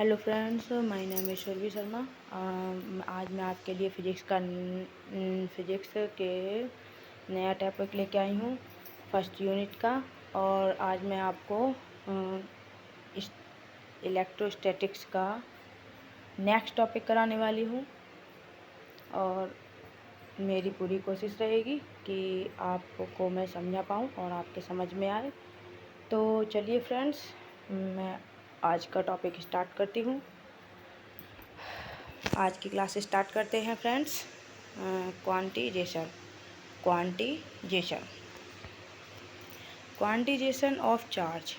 Hello friends, my name is शर्वी Sharma. आज मैं आपके लिए फिज़िक्स के नया टॉपिक लेके आई हूँ, फर्स्ट यूनिट का। और आज मैं आपको इलेक्ट्रोस्टैटिक्स का नेक्स्ट टॉपिक कराने वाली हूँ। और मेरी पूरी कोशिश रहेगी कि आपको मैं समझा पाऊँ और आपके समझ में आए। तो चलिए फ्रेंड्स, मैं आज का टॉपिक स्टार्ट करती हूँ। आज की क्लास स्टार्ट करते हैं friends. Quantisation quantisation of charge.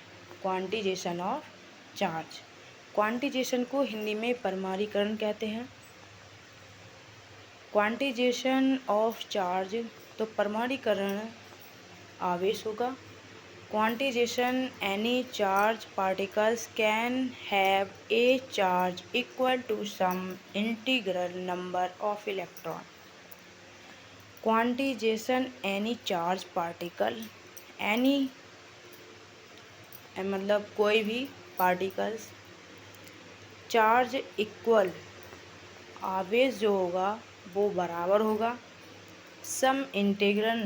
Quantisation को हिंदी में परमाणुकरण कहते हैं। क्वांटिजेशन ऑफ चार्ज, तो परमाणुकरण आवेश होगा। Quantization, any charge particles can have a charge equal to some integral number of electron. Quantization, any charge particle, any मतलब कोई भी पार्टिकल्स, चार्ज इक्वल, आवेश जो होगा वो बराबर होगा सम इंटीग्रल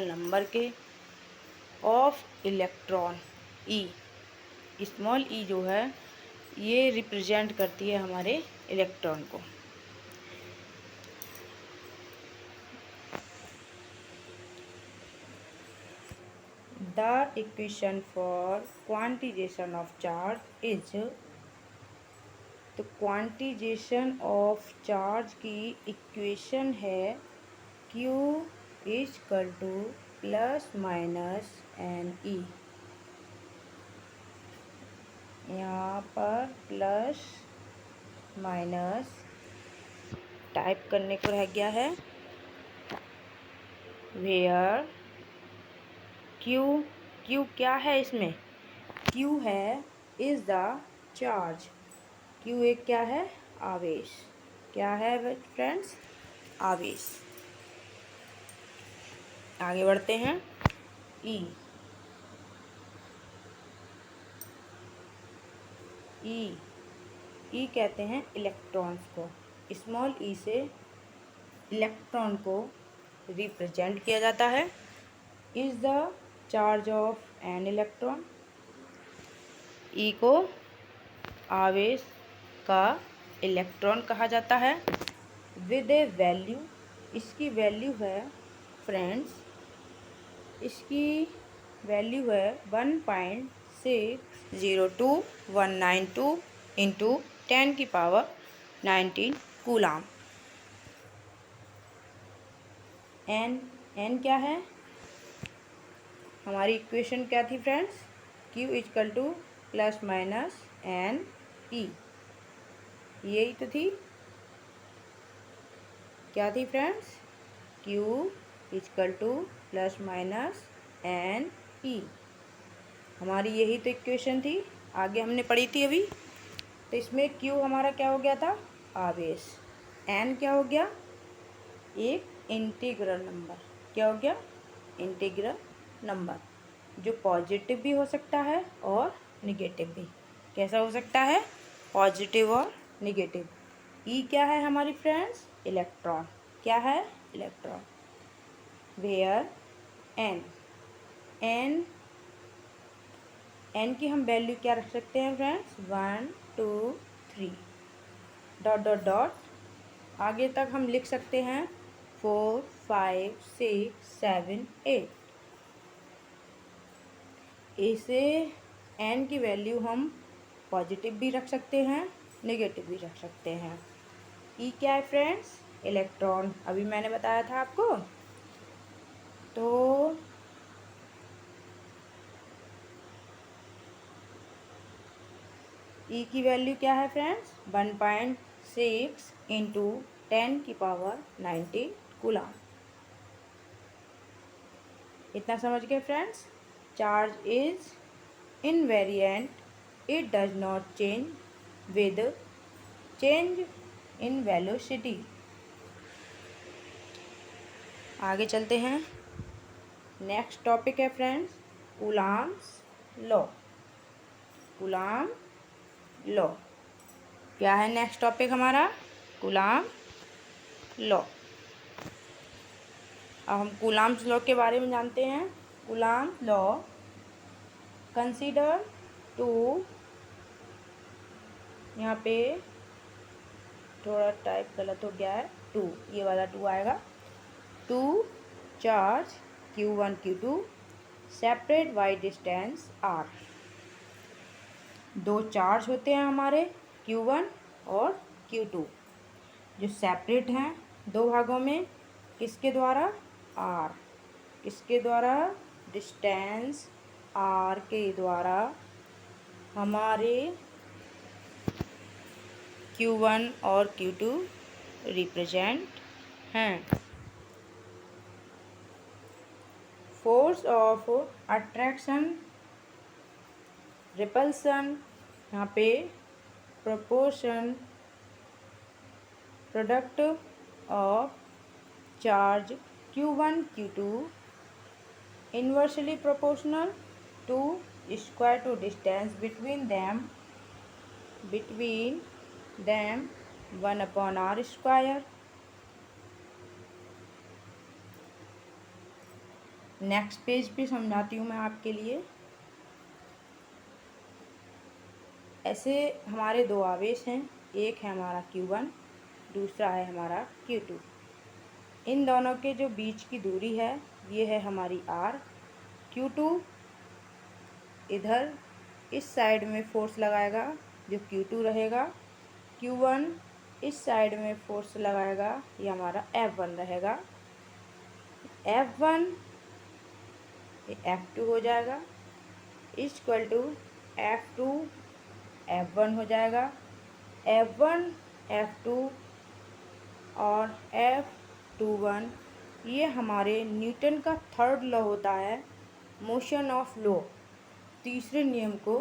नंबर के of electron. E, small e जो है ये रिप्रेजेंट करती है हमारे इलेक्ट्रॉन को। The equation for quantization of charge is, तो क्वांटिजेशन ऑफ चार्ज की इक्वेशन है Q equal to plus minus n e. यहाँ पर प्लस माइनस टाइप करने को रह गया है। वेयर क्यू क्या है इसमें? क्यू है इज द चार्ज। क्यू एक क्या है? आवेश। क्या है फ्रेंड्स? आवेश। आगे बढ़ते हैं। ई कहते हैं इलेक्ट्रॉन्स को। स्मॉल ई से इलेक्ट्रॉन को रिप्रेजेंट किया जाता है। Is the charge of an electron. E को आवेश का इलेक्ट्रॉन कहा जाता है। विद ए वैल्यू, इसकी वैल्यू है फ्रेंड्स, इसकी वैल्यू है 1.602192 इंटू 10⁻19 कूलाम। एन क्या है? हमारी इक्वेशन क्या थी friends? Q equal to plus minus n e, यही तो थी। क्या थी friends? Q equal to plus minus n e, हमारी यही तो इक्वेशन थी। आगे हमने पढ़ी थी अभी। तो इसमें Q हमारा क्या हो गया था? आवेश। N क्या हो गया? एक इंटीग्रल नंबर। क्या हो गया? इंटीग्रल नंबर, जो पॉजिटिव भी हो सकता है और निगेटिव भी। कैसा हो सकता है? पॉजिटिव और निगेटिव। ई क्या है हमारी फ्रेंड्स? इलेक्ट्रॉन। क्या है? इलेक्ट्रॉन। वेयर एन की हम वैल्यू क्या रख सकते हैं फ्रेंड्स? 1 2 3 डॉट डॉट डॉट, आगे तक हम लिख सकते हैं 4 5 6 7 8। इसे एन की वैल्यू हम पॉजिटिव भी रख सकते हैं, नेगेटिव भी रख सकते हैं। ई क्या है फ्रेंड्स? इलेक्ट्रॉन। अभी मैंने बताया था आपको। तो ई की वैल्यू क्या है फ्रेंड्स? 1.6 into 10⁻19 coulomb. इतना समझ गए friends? Charge is invariant, it does not change with change in velocity. आगे चलते हैं। नेक्स्ट टॉपिक है friends coulombs law. Coulomb law. क्या है नेक्स्ट टॉपिक हमारा? Coulomb law. अब हम कूलम्ब लॉ के बारे में जानते हैं। कूलम्ब लॉ कंसीडर टू, यहाँ पे थोड़ा टाइप गलत हो गया है, टू, ये वाला टू आएगा। Two charge Q1 Q2 separate by distance R। दो चार्ज होते हैं हमारे Q1 और Q2 जो सेपरेट हैं दो भागों में, किसके द्वारा? R। किसके द्वारा? डिस्टेंस R के द्वारा हमारे Q1 और Q2 रिप्रेजेंट हैं। फोर्स ऑफ अट्रैक्शन, रिपल्सन, यहाँ पे proportion, product of charge Q1 Q2 inversely proportional to square to distance between them 1/r square. Next page पे समझाती हूँ मैं आपके लिए। ऐसे हमारे दो आवेश हैं, एक है हमारा Q1, दूसरा है हमारा Q2। इन दोनों के जो बीच की दूरी है ये है हमारी R। Q2 इधर इस साइड में फोर्स लगाएगा जो Q2 रहेगा, Q1 इस साइड में फोर्स लगाएगा, ये हमारा F1 रहेगा। F1 F2 हो जाएगा, इक्वल टू F2 F1 हो जाएगा। F1 F2 और F21 ये हमारे न्यूटन का थर्ड लॉ होता है, मोशन ऑफ लॉ, तीसरे नियम को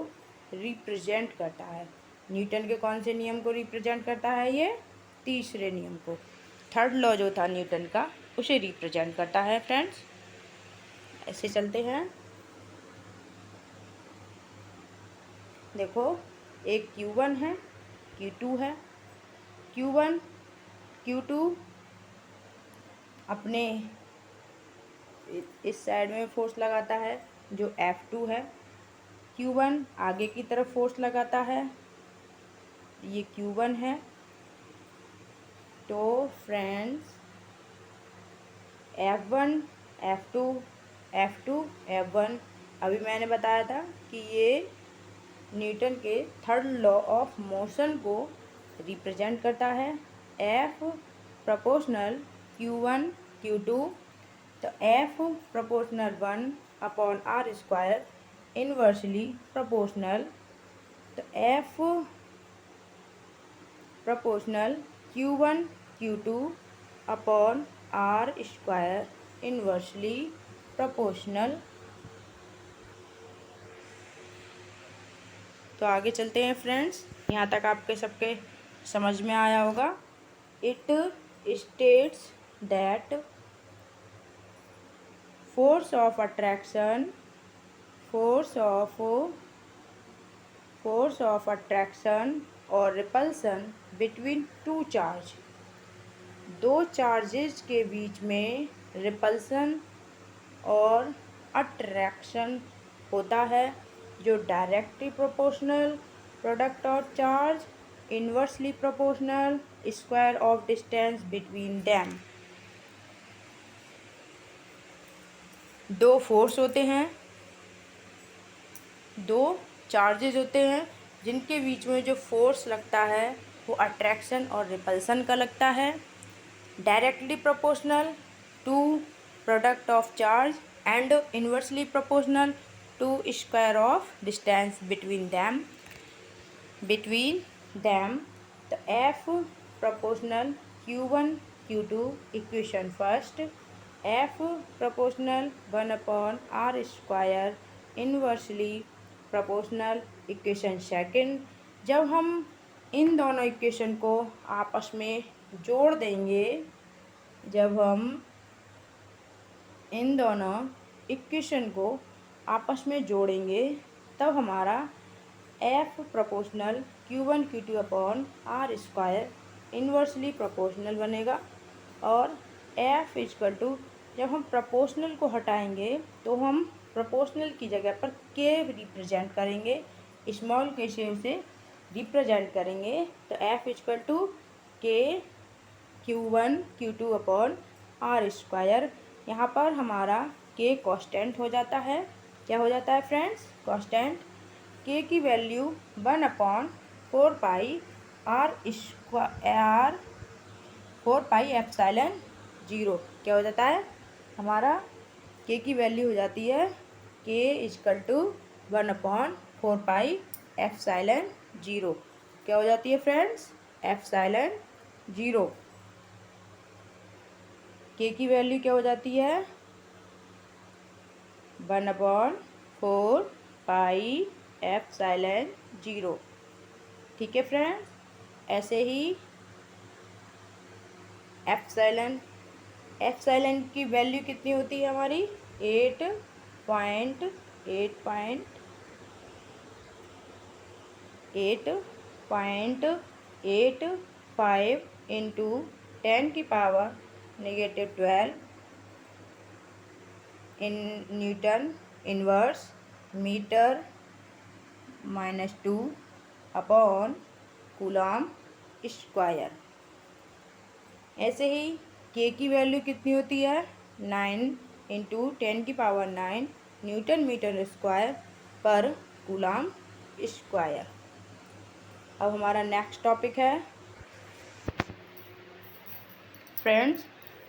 रिप्रेजेंट करता है। न्यूटन के कौन से नियम को रिप्रेजेंट करता है? ये तीसरे नियम को, थर्ड लॉ जो था न्यूटन का उसे रिप्रेजेंट करता है। फ्रेंड्स ऐसे चलते हैं। देखो एक Q1 है, Q2 है। Q1 Q2 अपने इस साइड में फोर्स लगाता है जो F2 है, Q1 आगे की तरफ फोर्स लगाता है, ये Q1 है। तो friends F1 F2 F2 F1 अभी मैंने बताया था कि ये न्यूटन के थर्ड लॉ ऑफ मोशन को रिप्रेजेंट करता है। F प्रोपोर्शनल Q1 Q2, तो F proportional 1/r square inversely proportional, तो F proportional Q1 Q2 upon R square inversely proportional. तो आगे चलते हैं फ्रेंड्स, यहाँ तक आपके सबके समझ में आया होगा। It states that force of attraction, force of attraction और रिपल्सन बिटवीन टू चार्ज, दो चार्जेस के बीच में रिपल्सन और अट्रैक्शन होता है जो directly proportional product of charge inversely proportional square of distance between them. दो फोर्स होते हैं, दो चार्जेस होते हैं जिनके बीच में जो फोर्स लगता है वो अट्रैक्शन और रिपल्सन का लगता है, directly proportional to product of charge and inversely proportional to square of distance between them. तो F proportional Q1 Q2 equation first, F proportional 1/r square inversely proportional equation second. जब हम इन दोनों equation को आपस में जोड़ देंगे, जब हम इन दोनों इक्वेशन को आपस में जोड़ेंगे तब हमारा F proportional Q1 Q2 upon r square inversely proportional बनेगा। और F इक्वल टू, जब हम प्रोपोर्शनल को हटाएंगे तो हम प्रोपोर्शनल की जगह पर K रिप्रेजेंट करेंगे, स्मॉल K से उसे रिप्रेजेंट करेंगे। तो F equal to K Q1 Q2 upon r square. यहाँ पर हमारा K कांस्टेंट हो जाता है। क्या हो जाता है फ्रेंड्स? कांस्टेंट। K की value 1/4 pi r square 4 pi epsilon 0। क्या हो जाता है हमारा? K की वैल्यू हो जाती है K equal to 1/4 pi epsilon 0। क्या हो जाती है फ्रेंड्स? एप्सिलॉन 0। K की वैल्यू क्या हो जाती है? 1/4 पाई एप्सिलॉन 0। ठीक है फ्रेंड्स। ऐसे ही एप्सिलॉन की वैल्यू कितनी होती है हमारी? 8.85 into 10⁻⁻12 in newton inverse metre -2 upon coulomb square. ऐसे ही K की वैल्यू कितनी होती है? 9 इंटू 10⁻9 न्यूटन मीटर स्क्वायर पर कूलम स्क्वायर। अब हमारा नेक्स्ट टॉपिक है फ्रेंड्स,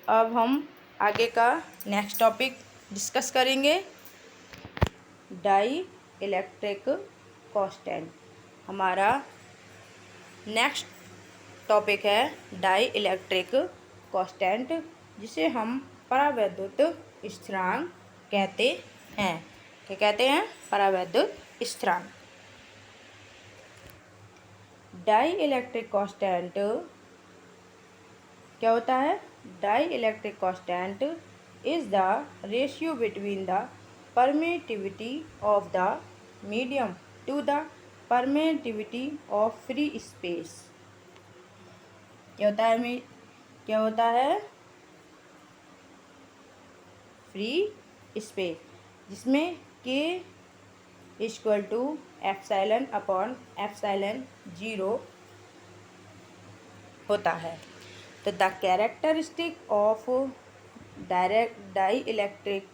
अब हम आगे का नेक्स्ट टॉपिक डिस्कस करेंगे, डाई इलेक्ट्रिक कांस्टेंट। हमारा नेक्स्ट टॉपिक है डाई इलेक्ट्रिक कांस्टेंट, जिसे हम परावैद्युत स्थिरांक कहते हैं। क्या कहते हैं? परावैद्युत स्थिरांक। डाई इलेक्ट्रिक कांस्टेंट क्या होता है? Dielectric constant is the ratio between the permittivity of the medium to the permittivity of free space. क्या होता है? क्या होता है? फ्री स्पेस, जिसमें K equal to epsilon upon epsilon 0 होता है। तो the characteristic of dielectric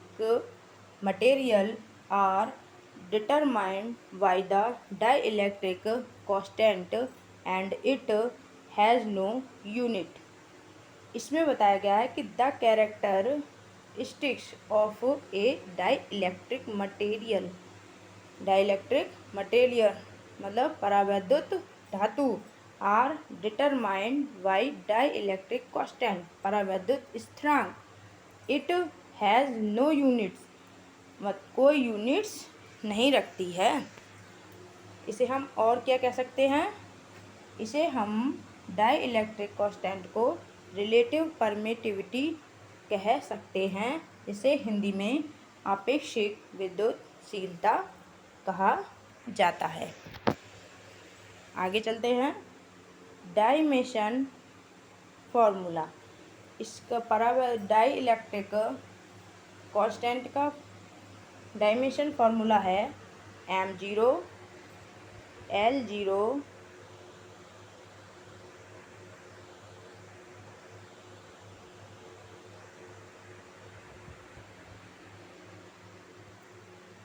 material are determined by the dielectric constant and it has no unit. इसमें बताया गया है कि the characteristics of a dielectric material, dielectric material मतलब परावैद्युत धातु, are determined by dielectric constant परावैद्युत स्थिरांक, इट हैज़ नो यूनिट्स कोई यूनिट्स नहीं रखती है। इसे हम और क्या कह सकते हैं? इसे हम डाई इलेक्ट्रिक कांस्टेंट को रिलेटिव परमिटिविटी कह सकते हैं, इसे हिंदी में आपेक्षिक विद्युतशीलता कहा जाता है। आगे चलते हैं। डायमेंशन फॉर्मूला, इसका डाई इलेक्ट्रिक कांस्टेंट का डायमेंशन फॉर्मूला है m0 L0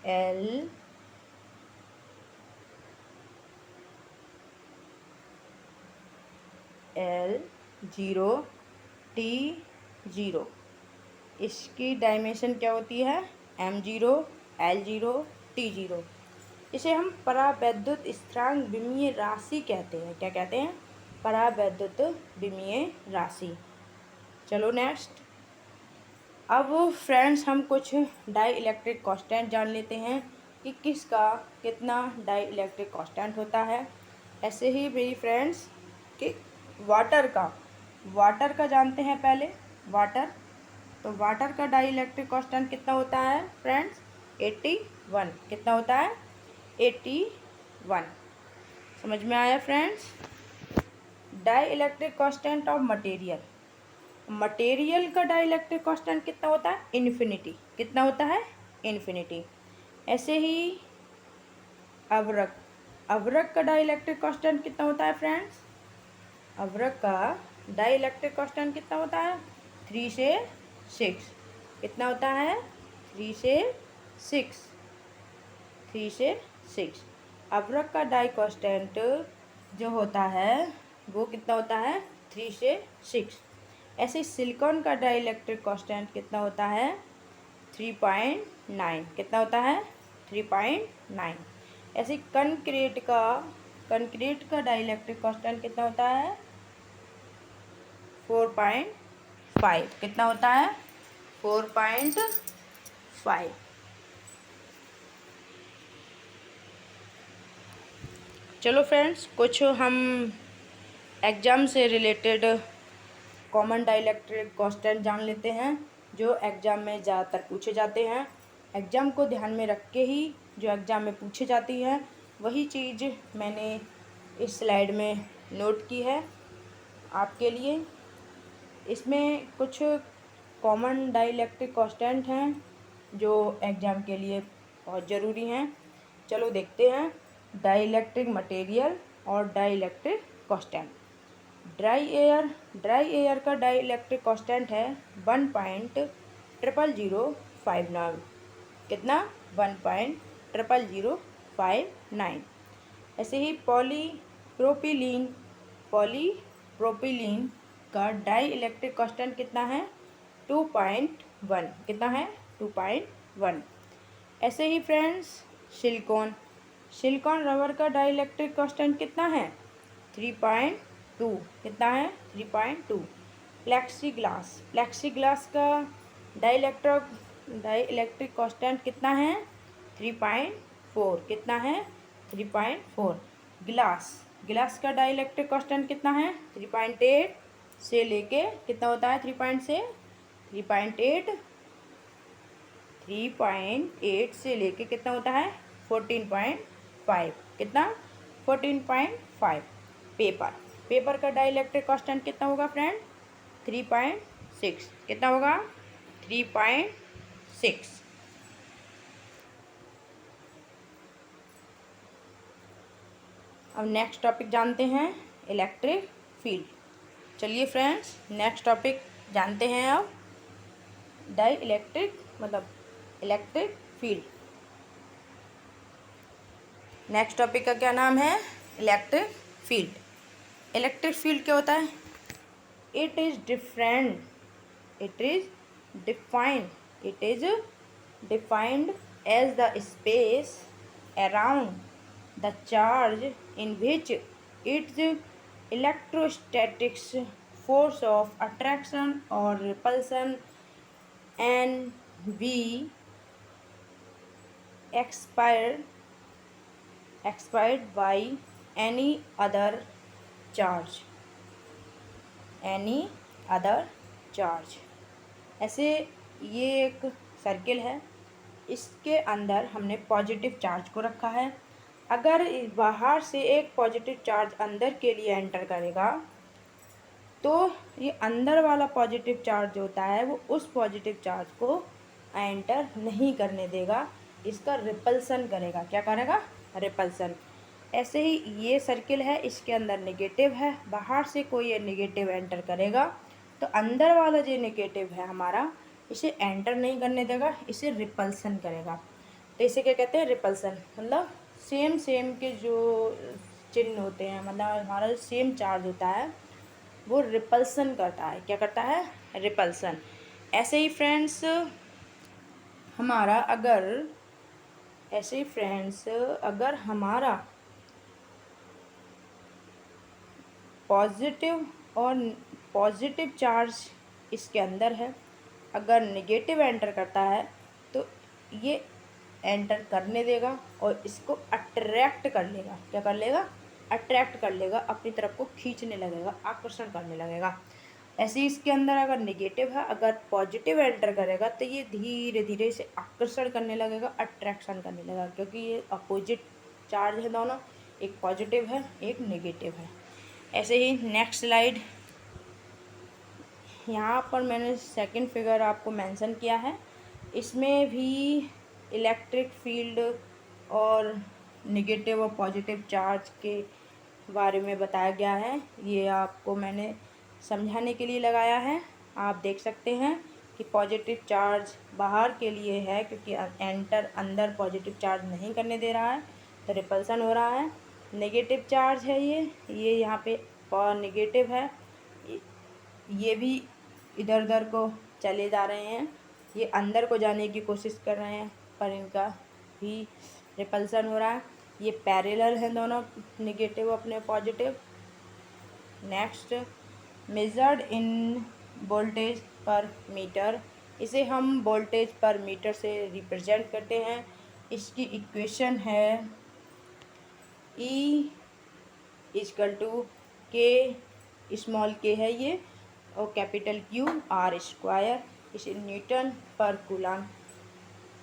L L0 T0। इसकी डायमेंशन क्या होती है? m0 L0 T0। इसे हम परावैद्युत स्थिरांक विमीय राशि कहते हैं। क्या कहते हैं? परावैद्युत विमीय राशि। चलो नेक्स्ट। अब फ्रेंड्स हम कुछ डाई इलेक्ट्रिक कांस्टेंट जान लेते हैं कि किसका कितना डाई इलेक्ट्रिक कांस्टेंट होता है। ऐसे ही मेरी फ्रेंड्स कि वाटर का जानते हैं पहले। वाटर, तो वाटर का डाई इलेक्ट्रिक कांस्टेंट कितना होता है फ्रेंड्स? 81। कितना होता है? 81। समझ में आया friends? Dielectric constant of material, material का डाई इलेक्ट्रिक कांस्टेंट कितना होता है? इन्फिनिटी। कितना होता है? इन्फिनिटी। ऐसे ही अवरक, अवरक का डाई इलेक्ट्रिक कांस्टेंट कितना होता है फ्रेंड्स? अवरक का डाई इलेक्ट्रिक कांस्टेंट कितना होता है? 3 से 6। कितना होता है? 3 से 6, 3 से 6। अवरक का डाई कांस्टेंट जो होता है वो कितना होता है? 3 से 6। ऐसे सिलिकॉन का डाई इलेक्ट्रिक कांस्टेंट कितना होता है? 3.9। कितना होता है? 3.9। ऐसे कंक्रीट का डाई इलेक्ट्रिक कांस्टेंट कितना होता है? 4.5। कितना होता है? 4.5। चलो फ्रेंड्स, कुछ हम एग्ज़ाम से रिलेटेड कॉमन डाइलेक्ट्रिक कांस्टेंट जान लेते हैं जो एग्ज़ाम में ज़्यादातर पूछे जाते हैं। एग्ज़ाम को ध्यान में रख के ही जो एग्ज़ाम में पूछे जाती है वही चीज़ मैंने इस स्लाइड में नोट की है आपके लिए। इसमें कुछ कॉमन डाइलेक्ट्रिक कांस्टेंट हैं जो एग्ज़ाम के लिए बहुत ज़रूरी हैं। चलो देखते हैं डाइलेक्ट्रिक मटेरियल और डाइलेक्ट्रिक कांस्टेंट। ड्राई एयर का डाइलेक्ट्रिक कांस्टेंट है 1.00059। कितना? 1.00059। ऐसे ही पॉलीप्रोपिलीन का डाई इलेक्ट्रिक कांस्टेंट कितना है? 2.1। कितना है? 2.1। ऐसे ही फ्रेंड्स सिलिकॉन रबर का डाई इलेक्ट्रिक कांस्टेंट कितना है? 3.2। कितना है? 3.2। प्लेक्सीग्लास का डाई इलेक्ट्रिक कांस्टेंट कितना है? 3.4। कितना है? 3.4। ग्लास का डाई इलेक्ट्रिक कांस्टेंट कितना है? 3.8 से लेके कितना होता है? 3.8 से लेके कितना होता है? 14.5। कितना? 14.5। पेपर का डाई इलेक्ट्रिक कांस्टेंट कितना होगा फ्रेंड? 3.6। कितना होगा? 3.6। अब नेक्स्ट टॉपिक जानते हैं इलेक्ट्रिक फील्ड। चलिए फ्रेंड्स, नेक्स्ट टॉपिक जानते हैं अब डाई इलेक्ट्रिक मतलब इलेक्ट्रिक फील्ड। नेक्स्ट टॉपिक का क्या नाम है? Electric field. इलेक्ट्रिक फील्ड क्या होता है? It is defined as the space around the charge in which its electrostatics force of attraction or repulsion and be expired by any other charge। ऐसे ये एक सर्किल है, इसके अंदर हमने पॉजिटिव चार्ज को रखा है। अगर बाहर से एक पॉजिटिव चार्ज अंदर के लिए एंटर करेगा तो ये अंदर वाला पॉजिटिव चार्ज होता है वो उस पॉजिटिव चार्ज को एंटर नहीं करने देगा, इसका रिपल्सन करेगा। क्या करेगा? रिपल्सन। ऐसे ही ये सर्किल है, इसके अंदर नेगेटिव है, बाहर से कोई ये नेगेटिव एंटर करेगा तो अंदर वाला जो नेगेटिव है हमारा इसे एंटर नहीं करने देगा, इसे रिपल्सन करेगा। तो इसे क्या कहते हैं? रिपल्सन। मतलब सेम के जो चिन्ह होते हैं, मतलब हमारा जो सेम चार्ज होता है वो रिपल्सन करता है। क्या करता है? रिपल्सन। ऐसे ही फ्रेंड्स अगर हमारा पॉजिटिव चार्ज इसके अंदर है, अगर नेगेटिव एंटर करता है तो ये एंटर करने देगा और इसको अट्रैक्ट कर लेगा। क्या कर लेगा? अट्रैक्ट कर लेगा, अपनी तरफ को खींचने लगेगा, आकर्षण करने लगेगा। ऐसे ही इसके अंदर अगर नेगेटिव है, अगर पॉजिटिव एंटर करेगा तो ये धीरे धीरे इसे आकर्षण करने लगेगा, अट्रैक्शन करने लगेगा, क्योंकि ये अपोजिट चार्ज है दोनों, एक पॉजिटिव है, एक नेगेटिव है। ऐसे ही नेक्स्ट स्लाइड, यहाँ पर मैंने सेकंड फिगर आपको मेंशन किया है। इसमें भी इलेक्ट्रिक फील्ड और नेगेटिव और पॉजिटिव चार्ज के बारे में बताया गया है। ये आपको मैंने समझाने के लिए लगाया है। आप देख सकते हैं कि पॉजिटिव चार्ज बाहर के लिए है, क्योंकि एंटर अंदर पॉजिटिव चार्ज नहीं करने दे रहा है, तो रिपल्सन हो रहा है। नेगेटिव चार्ज है ये यहाँ पे नेगेटिव है, ये भी इधर उधर को चले जा रहे हैं, ये अंदर को जाने की कोशिश कर रहे हैं, पर इनका भी रिपल्सन हो रहा है। ये पैरेलल हैं दोनों, नेगेटिव अपने positive. Next, measured in voltage पर मीटर, इसे हम वोल्टेज पर मीटर से रिप्रेजेंट करते हैं। इसकी इक्वेशन है E इजकल टू के, स्मॉल के है ये, और कैपिटल Q R स्क्वायर। इसे न्यूटन पर कूलाम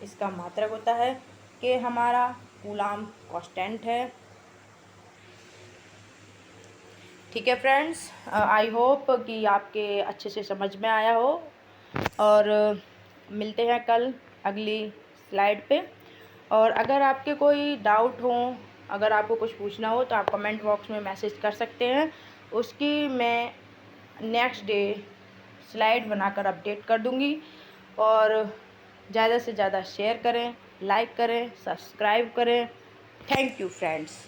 इसका मात्रक होता है, कि हमारा कूलाम कांस्टेंट है। ठीक है फ्रेंड्स, आई होप कि आपके अच्छे से समझ में आया हो, और मिलते हैं कल अगली स्लाइड पे। और अगर आपके कोई डाउट हो, अगर आपको कुछ पूछना हो, तो आप कमेंट बॉक्स में मैसेज कर सकते हैं, उसकी मैं नेक्स्ट डे स्लाइड बनाकर अपडेट कर दूंगी। और ज़्यादा से ज़्यादा शेयर करें, लाइक करें, सब्सक्राइब करें। Thank you friends.